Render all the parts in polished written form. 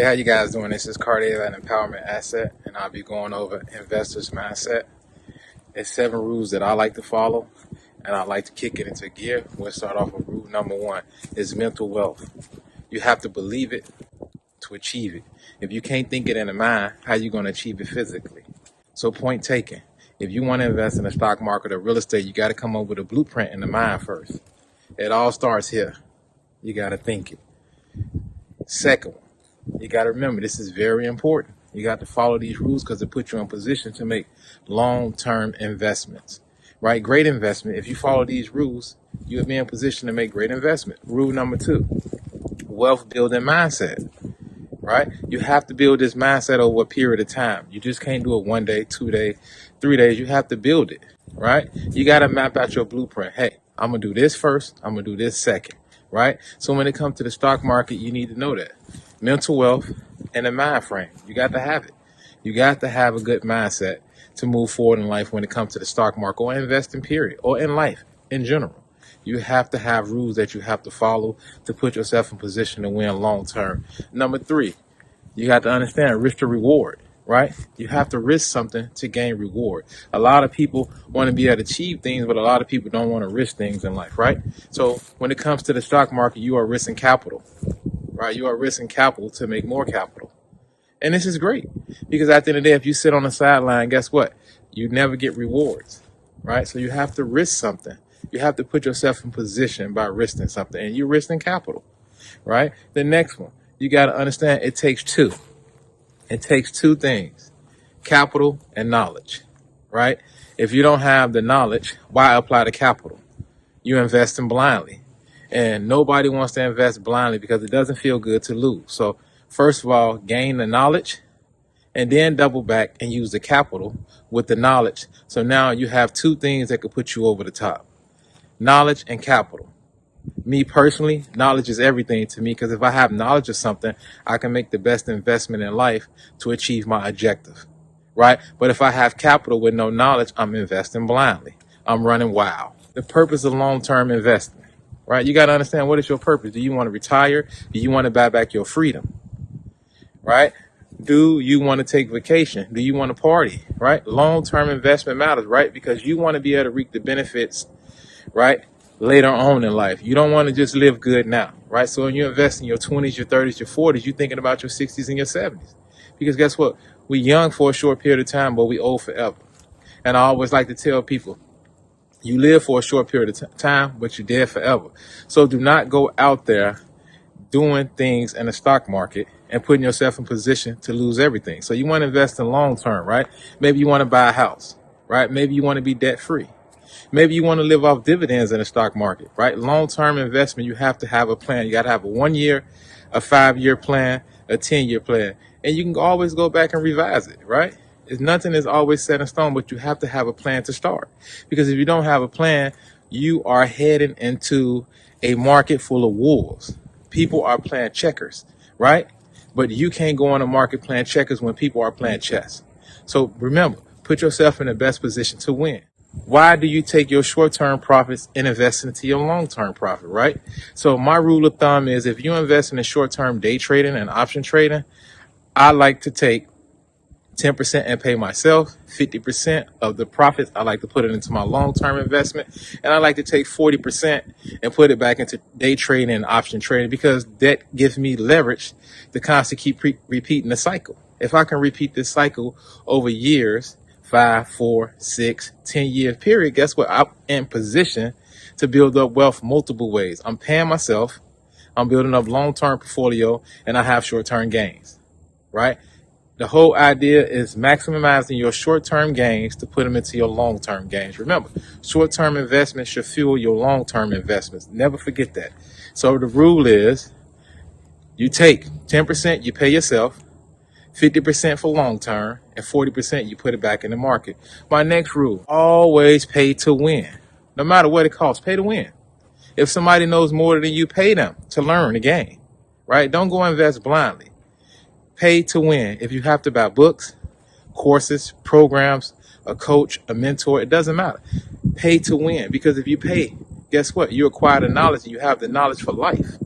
Hey, how you guys doing? This is Cardiac and Empowerment Asset, and I'll be going over investors mindset. It's 7 rules that I like to follow, and I like to kick it into gear. We'll start off with rule number 1 is mental wealth. You have to believe it to achieve it. If you can't think it in the mind, how you going to achieve it physically? So point taken. If you want to invest in the stock market or real estate, you got to come up with a blueprint in the mind first. It all starts here. You got to think it. Second one, you got to remember, this is very important. You got to follow these rules because it puts you in position to make long-term investments, right? Great investment. If you follow these rules, you'll be in position to make great investment. Rule number 2, wealth building mindset, right? You have to build this mindset over a period of time. You just can't do it 1 day, 2 days, 3 days. You have to build it, right? You got to map out your blueprint. Hey, I'm going to do this first. I'm going to do this second, right? So when it comes to the stock market, you need to know that. Mental wealth and a mind frame. You got to have it. You got to have a good mindset to move forward in life when it comes to the stock market or investing period or in life in general. You have to have rules that you have to follow to put yourself in position to win long term. Number 3, you got to understand risk to reward, right? You have to risk something to gain reward. A lot of people want to be able to achieve things, but a lot of people don't want to risk things in life, right? So when it comes to the stock market, you are risking capital. Right, you are risking capital to make more capital. And this is great because at the end of the day, if you sit on the sideline, guess what? You never get rewards, right? So you have to risk something. You have to put yourself in position by risking something, and you're risking capital, right? The next one, you got to understand it takes 2. It takes 2 things, capital and knowledge, right? If you don't have the knowledge, why apply the capital? You invest in blindly. And nobody wants to invest blindly because it doesn't feel good to lose. So first of all, gain the knowledge and then double back and use the capital with the knowledge. So now you have 2 things that could put you over the top. Knowledge and capital. Me personally, knowledge is everything to me because if I have knowledge of something, I can make the best investment in life to achieve my objective, right? But if I have capital with no knowledge, I'm investing blindly. I'm running wild. The purpose of long-term investing. Right? You got to understand, what is your purpose? Do you want to retire? Do you want to buy back your freedom? Right? Do you want to take vacation? Do you want to party? Right? Long-term investment matters, right? Because you want to be able to reap the benefits, right? Later on in life. You don't want to just live good now, right? So when you invest in your 20s, your 30s, your 40s, you're thinking about your 60s and your 70s. Because guess what? We're young for a short period of time, but we old forever. And I always like to tell people, you live for a short period of time, but you're dead forever. So do not go out there doing things in the stock market and putting yourself in position to lose everything. So you want to invest in long term, right? Maybe you want to buy a house, right? Maybe you want to be debt free. Maybe you want to live off dividends in the stock market, right? Long term investment, you have to have a plan. You got to have a 1 year, a 5-year plan, a 10-year plan. And you can always go back and revise it, right? Nothing is always set in stone, but you have to have a plan to start. Because if you don't have a plan, you are heading into a market full of wolves. People are playing checkers, right? But you can't go on a market playing checkers when people are playing chess. So remember, put yourself in the best position to win. Why do you take your short-term profits and invest into your long-term profit, right? So my rule of thumb is if you invest in short-term day trading and option trading, I like to take 10% and pay myself. 50% of the profits, I like to put it into my long-term investment. And I like to take 40% and put it back into day trading and option trading because that gives me leverage to constantly keep repeating the cycle. If I can repeat this cycle over years, 5, 4, 6, 10-year period, guess what? I'm in position to build up wealth multiple ways. I'm paying myself, I'm building up long-term portfolio, and I have short-term gains, right? The whole idea is maximizing your short-term gains to put them into your long-term gains. Remember, short-term investments should fuel your long-term investments. Never forget that. So the rule is you take 10%, you pay yourself, 50% for long-term, and 40% you put it back in the market. My next rule, always pay to win. No matter what it costs, pay to win. If somebody knows more than you, pay them to learn the game, right? Don't go invest blindly. Pay to win. If you have to buy books, courses, programs, a coach, a mentor, it doesn't matter. Pay to win, because if you pay, guess what? You acquire the knowledge and you have the knowledge for life,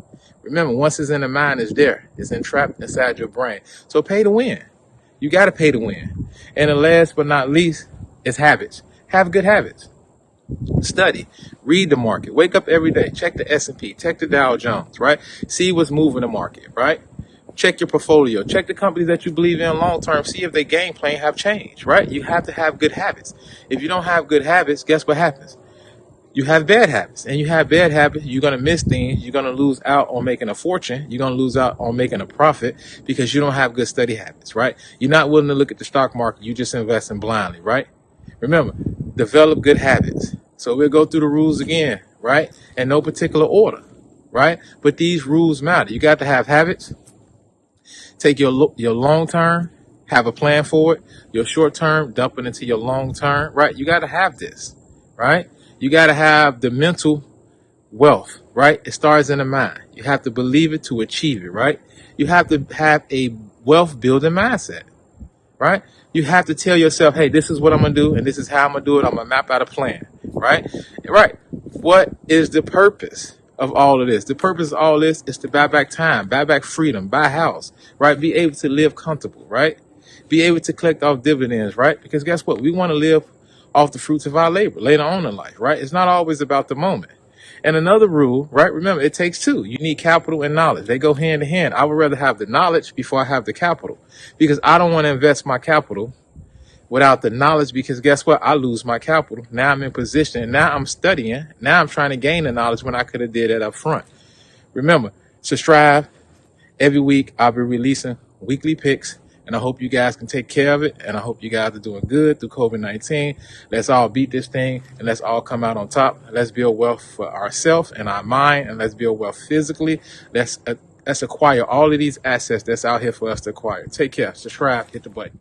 Remember, once it's in the mind, it's there. It's entrapped inside your brain. So pay to win. You got to pay to win. And the last but not least is habits. Have good habits. Study, read the market, wake up every day, check the S&P, check the Dow Jones, right? See what's moving the market, right? Check your portfolio, check the companies that you believe in long term, see if their game plan have changed, right? You have to have good habits. If you don't have good habits, guess what happens? You have bad habits, and you have bad habits, you're going to miss things. You're going to lose out on making a fortune. You're going to lose out on making a profit because you don't have good study habits, right? You're not willing to look at the stock market. You just investing blindly, right? Remember, develop good habits. So we'll go through the rules again, right? In no particular order, right? But these rules matter. You got to have habits. Take your long term, have a plan for it. Your short term, dump it into your long term, right? You got to have this, right? You got to have the mental wealth, right? It starts in the mind. You have to believe it to achieve it, right? You have to have a wealth building mindset, right? You have to tell yourself, hey, this is what I'm going to do, and this is how I'm going to do it. I'm going to map out a plan, right? Right. What is the purpose of all of this? The purpose of all this is to buy back time, buy back freedom, buy a house, right? Be able to live comfortable, right? Be able to collect off dividends, right? Because guess what? We want to live off the fruits of our labor later on in life, right? It's not always about the moment. And another rule, right? Remember, it takes two. You need capital and knowledge. They go hand in hand. I would rather have the knowledge before I have the capital, because I don't want to invest my capital without the knowledge, because guess what? I lose my capital. Now I'm in position, and now I'm studying. Now I'm trying to gain the knowledge when I could have did it up front. Remember, subscribe. Every week I'll be releasing weekly picks, and I hope you guys can take care of it. And I hope you guys are doing good through COVID-19. Let's all beat this thing, and let's all come out on top. Let's build wealth for ourselves and our mind, and let's build wealth physically. Let's acquire all of these assets that's out here for us to acquire. Take care. Subscribe. Hit the button.